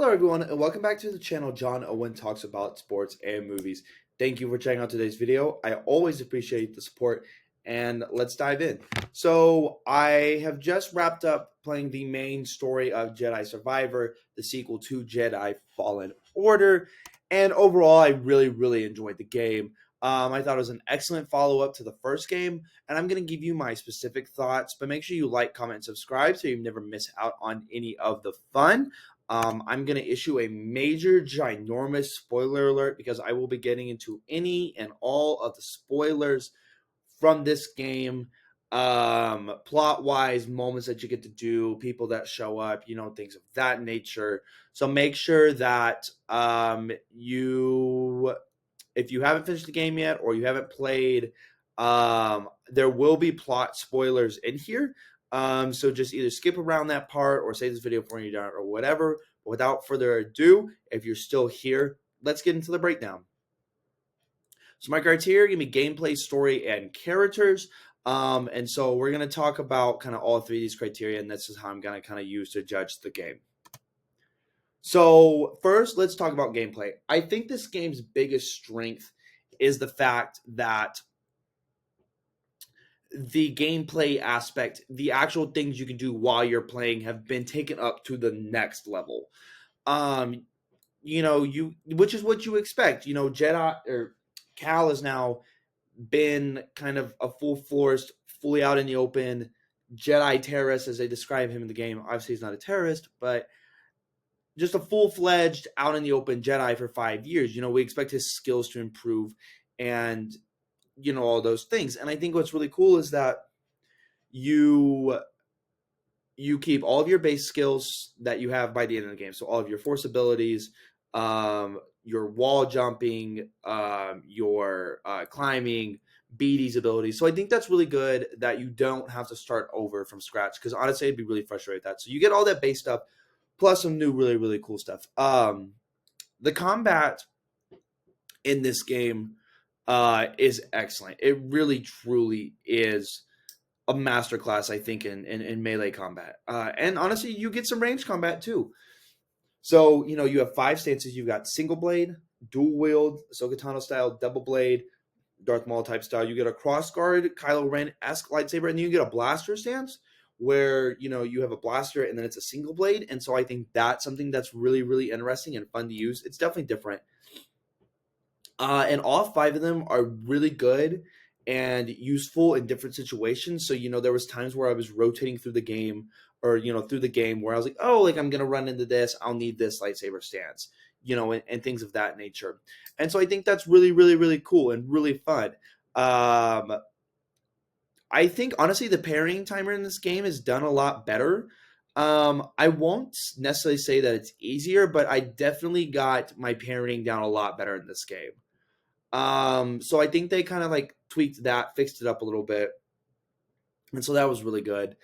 Hello, everyone, and welcome back to the channel. John Owen talks about sports and movies. Thank you for checking out today's video. I always appreciate the support, and let's dive in. So, I have just wrapped up playing the main story of Jedi Survivor, the sequel to Jedi Fallen Order, and overall, I really enjoyed the game. I thought it was an excellent follow-up to the first game, and I'm going to give you my specific thoughts, but make sure you like, comment, and subscribe so you never miss out on any of the fun. I'm going to issue a major, ginormous spoiler alert because I will be getting into any and all of the spoilers from this game, plot wise, moments that you get to do, people that show up, things of that nature. So make sure that if you haven't finished the game yet or you haven't played, there will be plot spoilers in here. So just either skip around that part or save this video for you or whatever. But without further ado, if you're still here, let's get into the breakdown. So my criteria are going to be gameplay, story, and characters. And so we're going to talk about kind of all three of these criteria, and this is how I'm going to kind of use to judge the game. So first, let's talk about gameplay. I think this game's biggest strength is the fact that the gameplay aspect, the actual things you can do while you're playing have been taken up to the next level. Which is what you expect. Jedi or Cal has now been kind of a full-fledged, fully out in the open Jedi terrorist, as they describe him in the game. Obviously, he's not a terrorist, but just a full-fledged, out in the open Jedi for 5 years. We expect his skills to improve and all those things. And I think what's really cool is that you keep all of your base skills that you have by the end of the game. So all of your force abilities, your wall jumping, your climbing, BD's abilities. So I think that's really good that you don't have to start over from scratch, because honestly, I'd be really frustrated with that. So you get all that base stuff, plus some new really cool stuff. The combat in this game is excellent. It really truly is a masterclass, I think, in melee combat. And honestly, you get some range combat too. So, you have 5 stances. You've got single blade, dual wield, Ahsoka Tano style, double blade, Darth Maul type style. You get a cross guard, Kylo Ren-esque lightsaber, and then you get a blaster stance where, you have a blaster and then it's a single blade. And so I think that's something that's really interesting and fun to use. It's definitely different. And all 5 of them are really good and useful in different situations. So, there was times where I was rotating through the game or, through the game where I was like, oh, like I'm going to run into this. I'll need this lightsaber stance, and things of that nature. And so I think that's really cool and really fun. I think, honestly, the parrying timer in this game is done a lot better. I won't necessarily say that it's easier, but I definitely got my parrying down a lot better in this game. So I think they kind of like tweaked that, fixed it up a little bit. And so that was really good.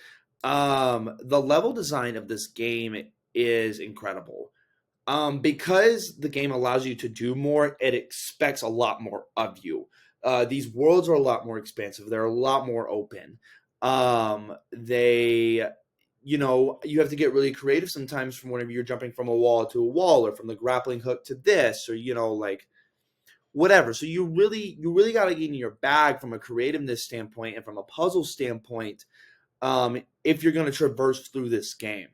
The level design of this game is incredible. Because the game allows you to do more, it expects a lot more of you. These worlds are a lot more expansive. They're a lot more open. You have to get really creative sometimes from whenever you're jumping from a wall to a wall or from the grappling hook to this, or, like, whatever. So you really got to get in your bag from a creativeness standpoint and from a puzzle standpoint, if you're going to traverse through this game.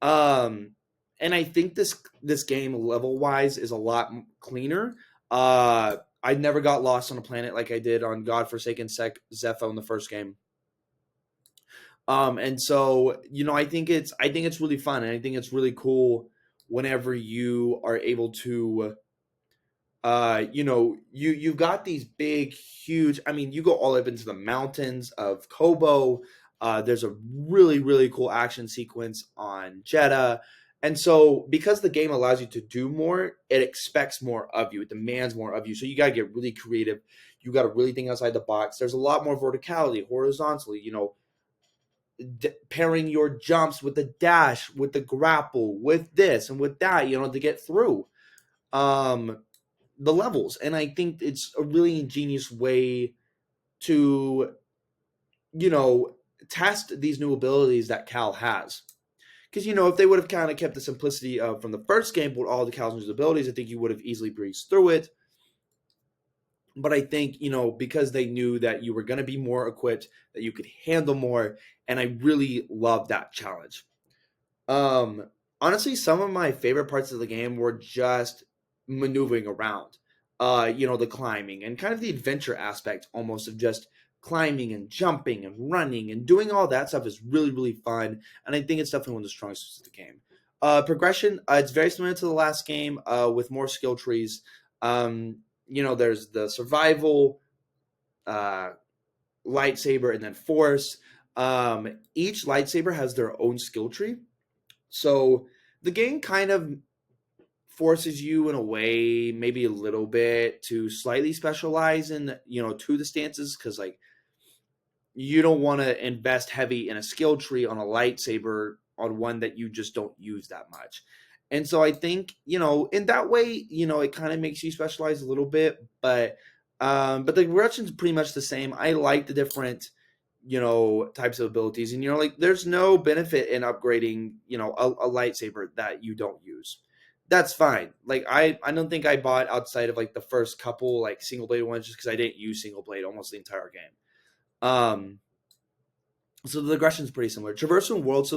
And I think this game level wise is a lot cleaner. I never got lost on a planet like I did on Godforsaken Zepho in the first game. And so, I think it's really fun, and I think it's really cool whenever you are able to you've got these big, huge, you go all up into the mountains of Kobo. There's a really cool action sequence on Jeddah. And so because the game allows you to do more, it expects more of you. It demands more of you. So you got to get really creative. You got to really think outside the box. There's a lot more verticality, horizontally, pairing your jumps with the dash, with the grapple, with this and with that, to get through the levels. And I think it's a really ingenious way to, test these new abilities that Cal has. Because, if they would have kind of kept the simplicity of from the first game with all the Cal's abilities, I think you would have easily breezed through it. But I think, because they knew that you were going to be more equipped, that you could handle more, and I really love that challenge. Um, Honestly, some of my favorite parts of the game were just maneuvering around. The climbing and kind of the adventure aspect almost of just climbing and jumping and running and doing all that stuff is really, really fun. And I think it's definitely one of the strongest parts of the game. Progression, it's very similar to the last game, with more skill trees. There's the survival, uh, lightsaber, and then force. Each lightsaber has their own skill tree. So the game kind of forces you in a way, maybe a little bit, to slightly specialize in, to the stances, because like you don't want to invest heavy in a skill tree on a lightsaber on one that you just don't use that much. And so I think, in that way, it kind of makes you specialize a little bit, but the progression's pretty much the same. I like the different types of abilities, and like there's no benefit in upgrading a lightsaber that you don't use. That's fine. Like I don't think I bought outside of like the first couple like single blade ones just because I didn't use single blade almost the entire game. um so the aggression is pretty similar. Traversing world.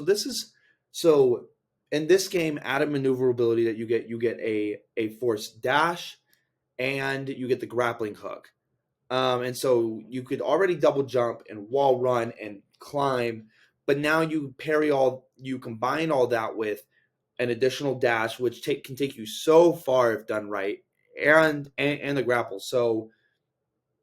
So in this game, added maneuverability that you get a force dash, and you get the grappling hook. And so you could already double jump and wall run and climb, but now you combine all that with an additional dash, which can take you so far if done right, and the grapple. So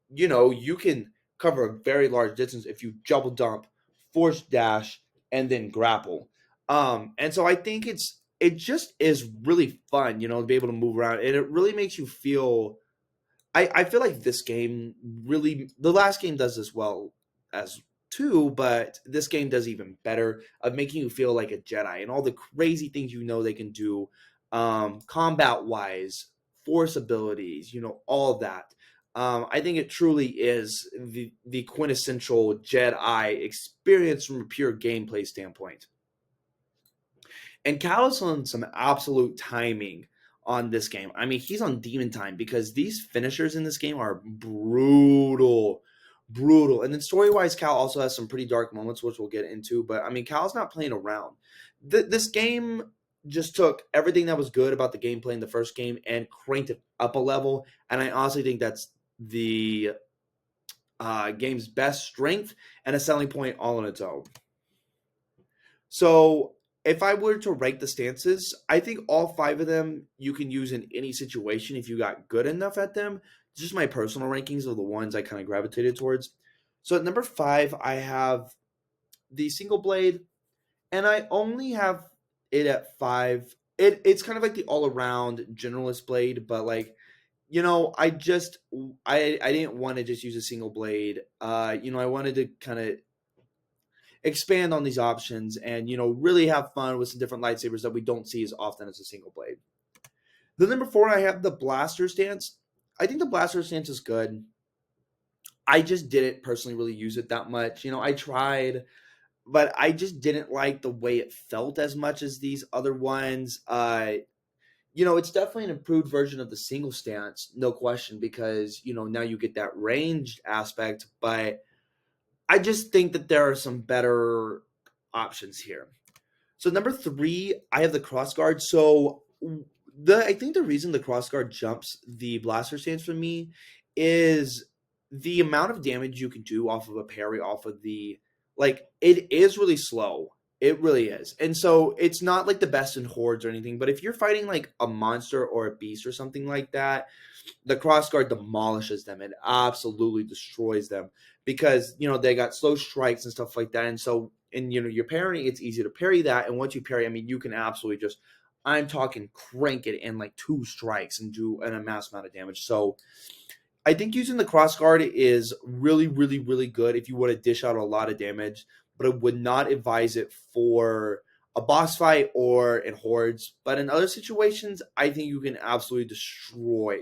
you can cover a very large distance if you double jump, force dash, and then grapple. And so I think it just is really fun, to be able to move around, and it really makes you feel. I feel like this game really, the last game does this well as too, but this game does even better of making you feel like a Jedi and all the crazy things they can do, combat wise, force abilities, all that. I think it truly is the quintessential Jedi experience from a pure gameplay standpoint. And Cal is on some absolute timing on this game. I mean, he's on demon time because these finishers in this game are brutal, brutal. And then story wise, Cal also has some pretty dark moments, which we'll get into. But I mean, Cal's not playing around. This game just took everything that was good about the gameplay in the first game and cranked it up a level. And I honestly think that's the game's best strength and a selling point all on its own. So if I were to rank the stances, I think all five of them you can use in any situation if you got good enough at them. It's just my personal rankings of the ones I kind of gravitated towards. So at number 5, I have the single blade, and I only have it at 5. It's kind of like the all around generalist blade, but like I didn't want to just use a single blade. I wanted to kind of expand on these options and really have fun with some different lightsabers that we don't see as often as a single blade. The number 4, I have the blaster stance. I think the blaster stance is good. I just didn't personally really use it that much. I tried, but I just didn't like the way it felt as much as these other ones. It's definitely an improved version of the single stance, no question, because now you get that ranged aspect, but I just think that there are some better options here. So number 3, I have the crossguard. So I think the reason the crossguard jumps the blaster stance for me is the amount of damage you can do off of a parry, off of it is really slow. It really is. And so it's not like the best in hordes or anything, but if you're fighting like a monster or a beast or something like that, the crossguard demolishes them. It absolutely destroys them because they got slow strikes and stuff like that. And so, you're parrying, it's easy to parry that. And once you parry, I mean, you can absolutely just, I'm talking, crank it in like 2 strikes and do an amass amount of damage. So I think using the crossguard is really, really, really good if you want to dish out a lot of damage, but I would not advise it for a boss fight or in hordes. But in other situations, I think you can absolutely destroy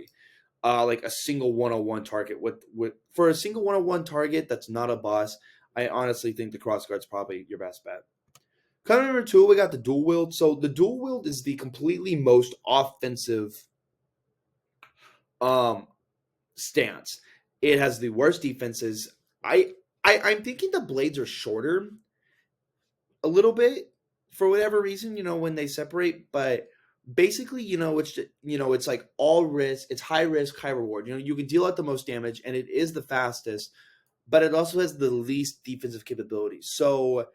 like a single one-on-one target with for a single one-on-one target that's not a boss. I honestly think the crossguard's probably your best bet. Kind of number two, we got the dual wield. So the dual wield is the completely most offensive um stance. It has the worst defenses. I'm thinking the blades are shorter a little bit for whatever reason, when they separate, but basically, it's like all risk, it's high risk, high reward. You can deal out the most damage and it is the fastest, but it also has the least defensive capabilities. So,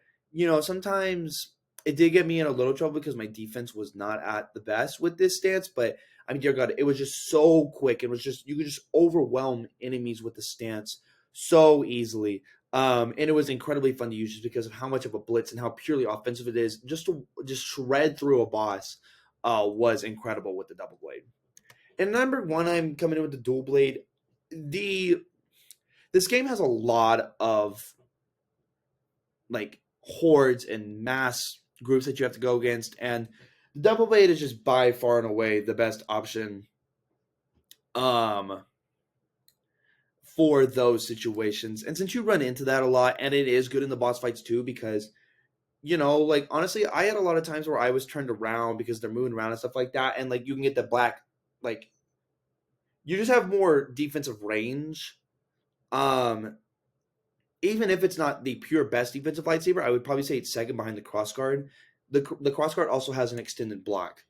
sometimes it did get me in a little trouble because my defense was not at the best with this stance. But I mean, dear God, it was just so quick. It was just, you could just overwhelm enemies with the stance so easily. And it was incredibly fun to use just because of how much of a blitz and how purely offensive it is. Just to just shred through a boss was incredible with the double blade. And number one, I'm coming in with the dual blade. The This game has a lot of like hordes and mass groups that you have to go against, and the double blade is just by far and away the best option um for those situations. And since you run into that a lot, and it is good in the boss fights too, because like honestly, I had a lot of times where I was turned around because they're moving around and stuff like that, and like you can get the black, like you just have more defensive range. Even if it's not the pure best defensive lightsaber, I would probably say it's second behind the crossguard. The crossguard also has an extended block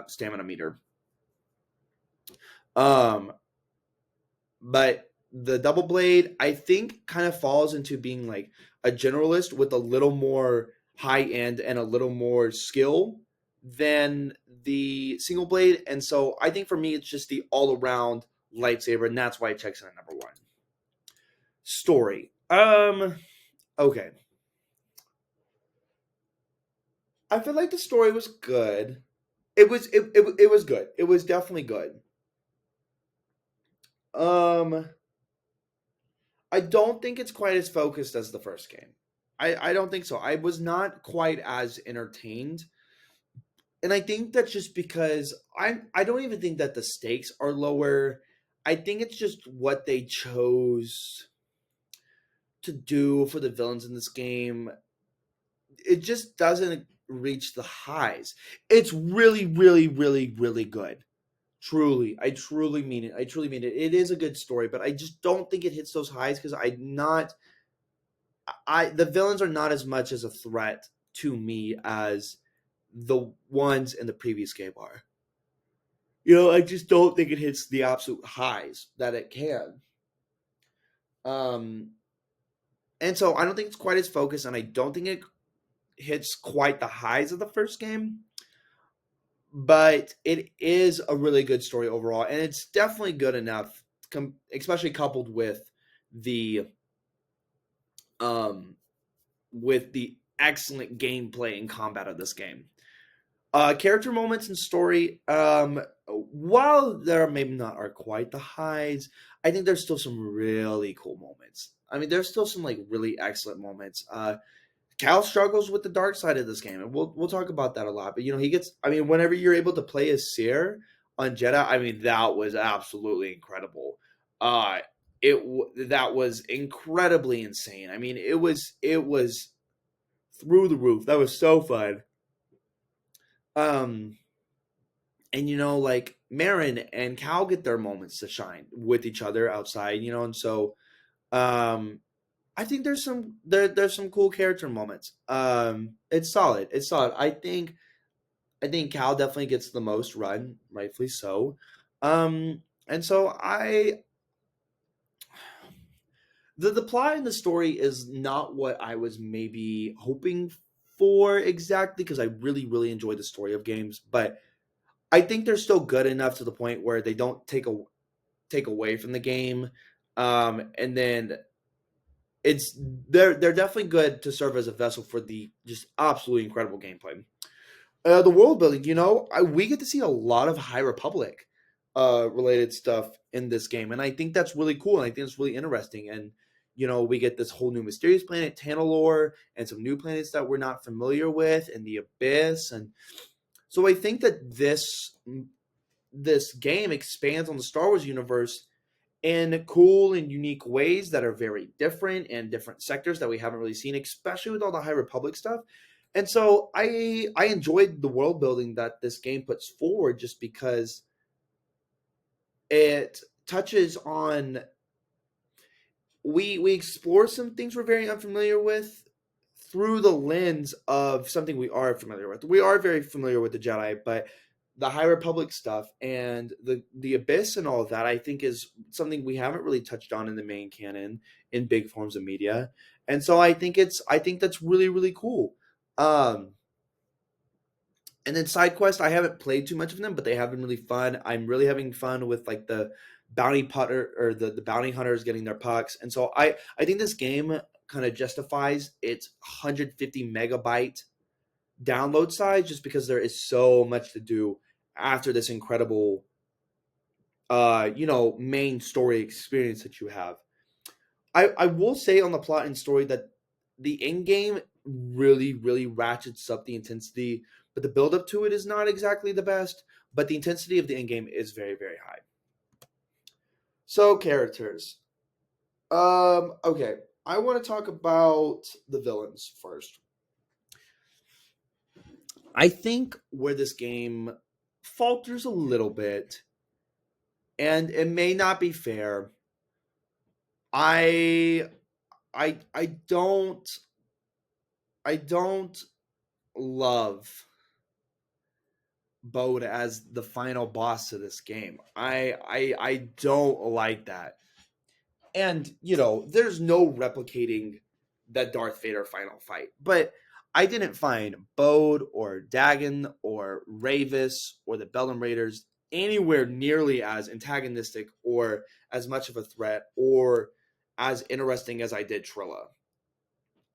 stamina meter. Um, but the double blade, I think, kind of falls into being like a generalist with a little more high end and a little more skill than the single blade. And so I think for me, it's just the all around lightsaber, and that's why it checks in at number one. Story. Okay. I feel like the story was good. It was good. It was definitely good. Um, I don't think it's quite as focused as the first game. I don't think so. I was not quite as entertained. And I think that's just because I don't even think that the stakes are lower. I think it's just what they chose to do for the villains in this game. It just doesn't reach the highs. It's really, really, really, really good. Truly, I truly mean it. I truly mean it. It is a good story, but I just don't think it hits those highs because the villains are not as much as a threat to me as the ones in the previous game are. I just don't think it hits the absolute highs that it can. Um, and so I don't think it's quite as focused, and I don't think it hits quite the highs of the first game. But it is a really good story overall, and it's definitely good enough, especially coupled the um with the excellent gameplay and combat of this game. Character moments and story, while there maybe not are quite the highs, I think there's still some really cool moments. I mean, there's still some like really excellent moments. Cal struggles with the dark side of this game, and we'll talk about that a lot. But he gets. I mean, whenever you're able to play as Seer on Jedi, I mean, that was absolutely incredible. Uh, that was incredibly insane. I mean, it was through the roof. That was so fun. Um, and like Marin and Cal get their moments to shine with each other outside. And so I think there's some cool character moments. It's solid. It's solid. I think Cal definitely gets the most run, rightfully so. And so the plot in the story is not what I was maybe hoping for exactly, because I really really enjoy the story of games, but I think they're still good enough to the point where they don't take away from the game. And then they're definitely good to serve as a vessel for the just absolutely incredible gameplay. The world building, we get to see a lot of High Republic related stuff in this game, and I think that's really cool, and I think it's really interesting. And we get this whole new mysterious planet, Tanalore, and some new planets that we're not familiar with, and the Abyss, and so I think that this game expands on the Star Wars universe in cool and unique ways that are very different, and different sectors that we haven't really seen, especially with all the High Republic stuff. And so I enjoyed the world building that this game puts forward, just because it touches on, we explore some things we're very unfamiliar with through the lens of something we are familiar with. We are very familiar with the Jedi, but the High Republic stuff and the Abyss and all of that, I think, is something we haven't really touched on in the main canon in big forms of media. And so I think that's really really cool. Um, and then side quest, I haven't played too much of them, but they have been really fun. I'm really having fun with like the bounty putter, or the bounty hunters getting their pucks. And so I think this game kind of justifies its 150 megabyte download size, just because there is so much to do after this incredible main story experience that you have. I will say on the plot and story that the end game really really ratchets up the intensity, but the build up to it is not exactly the best. But the intensity of the end game is very very high. So characters. Okay, I want to talk about the villains first. I think where this game falters a little bit, and it may not be fair. I I don't love Bode as the final boss of this game. I don't like that. And there's no replicating that Darth Vader final fight. But I didn't find Bode or Dagon or Ravis or the Bellum Raiders anywhere nearly as antagonistic or as much of a threat or as interesting as I did Trilla.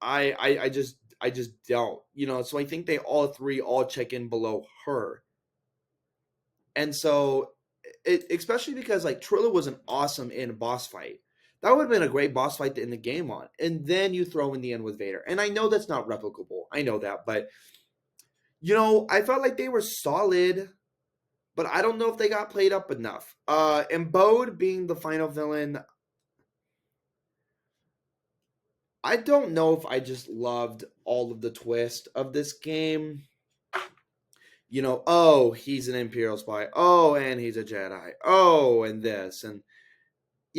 I just don't. So I think they all three all check in below her. And so especially because like Trilla was an awesome in boss fight. That would have been a great boss fight to end the game on. And then you throw in the end with Vader. And I know that's not replicable. I know that, but I felt like they were solid, but I don't know if they got played up enough. And Bode being the final villain, I don't know if I just loved all of the twist of this game. Oh, he's an Imperial spy. Oh, and he's a Jedi. Oh, and this. And,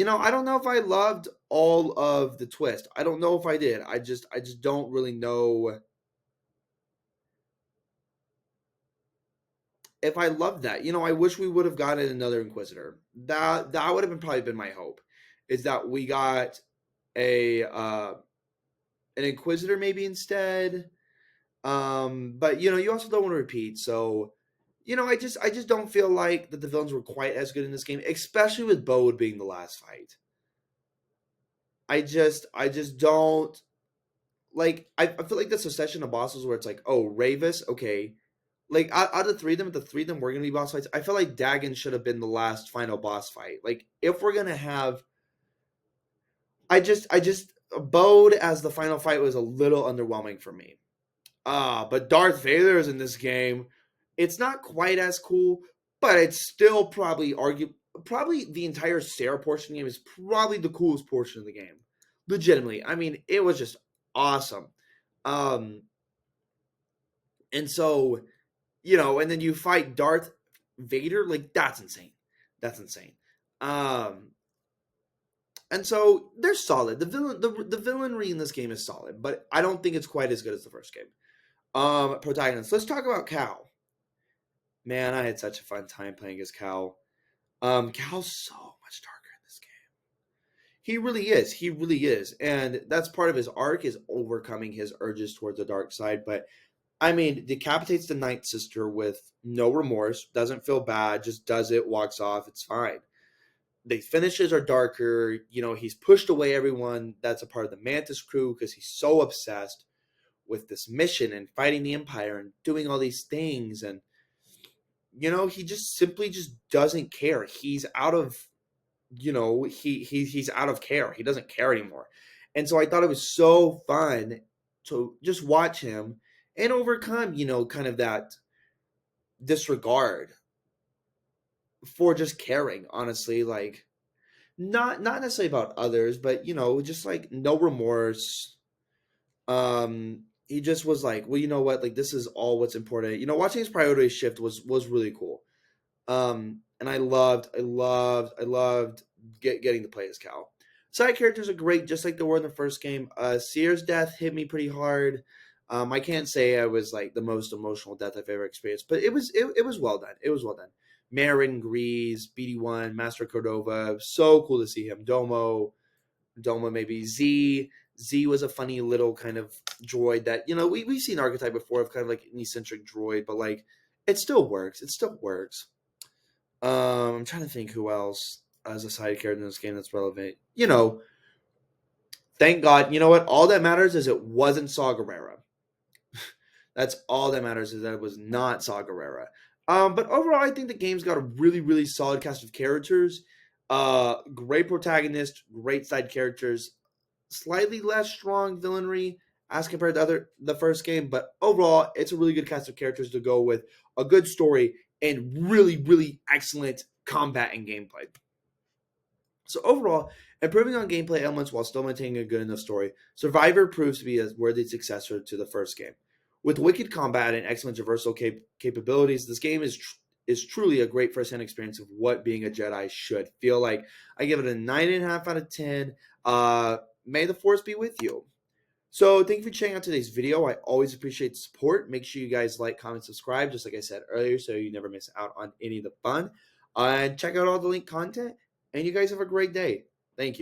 I don't know if I loved all of the twist. I don't know if I did. I just don't really know if I loved that. I wish we would have gotten another Inquisitor. That would have probably been my hope, is that we got an Inquisitor maybe instead. But you also don't want to repeat. So, I just don't feel like that the villains were quite as good in this game, especially with Bode being the last fight. I just don't like. I feel like the succession of bosses where it's like, oh, Ravis, okay. Like out of the three of them, if the three of them were gonna be boss fights, I feel like Dagon should have been the last final boss fight. Like if we're gonna have, I just Bode as the final fight was a little underwhelming for me. But Darth Vader is in this game. It's not quite as cool, but it's still probably the entire Sarah portion of the game is probably the coolest portion of the game. Legitimately. I mean, it was just awesome. Um and so, and then you fight Darth Vader, like that's insane. That's insane. Um and so they're solid. The villainry in this game is solid, but I don't think it's quite as good as the first game. Protagonists. Let's talk about Cal. Man, I had such a fun time playing as Cal. Cal's so much darker in this game. He really is. He really is. And that's part of his arc, is overcoming his urges towards the dark side. But I mean, decapitates the Ninth Sister with no remorse, doesn't feel bad, just does it, walks off, it's fine. The finishes are darker. He's pushed away everyone that's a part of the Mantis crew because he's so obsessed with this mission and fighting the Empire and doing all these things. And he just simply just doesn't care. He's out of he's out of care. He doesn't care anymore. And so I thought it was so fun to just watch him and overcome kind of that disregard for just caring, honestly. Like not necessarily about others, but just like no remorse. he just was like, well, you know what? Like, this is all what's important. Watching his priorities shift was really cool. And I loved getting to play as Cal. Side characters are great, just like they were in the first game. Seer's death hit me pretty hard. I can't say I was like the most emotional death I've ever experienced, but it was well done. It was well done. Marin, Grease, BD1, Master Cordova, so cool to see him. Doma maybe Z was a funny little kind of droid that we've seen archetype before of kind of like an eccentric droid, but like it still works. It still works. I'm trying to think who else as a side character in this game that's relevant. Thank God. You know what? All that matters is it wasn't Saw Gerrera. That's all that matters is that it was not Saw Gerrera. But overall, I think the game's got a really, really solid cast of characters. Great protagonist, great side characters, slightly less strong villainry as compared to the first game, but overall, it's a really good cast of characters to go with, a good story, and really, really excellent combat and gameplay. So overall, improving on gameplay elements while still maintaining a good enough story, Survivor proves to be a worthy successor to the first game. With wicked combat and excellent traversal capabilities, this game is truly a great first-hand experience of what being a Jedi should feel like. I give it a 9.5 out of 10. May the Force be with you. So thank you for checking out today's video. I always appreciate the support. Make sure you guys like, comment, subscribe, just like I said earlier, so you never miss out on any of the fun. And check out all the linked content. And you guys have a great day. Thank you.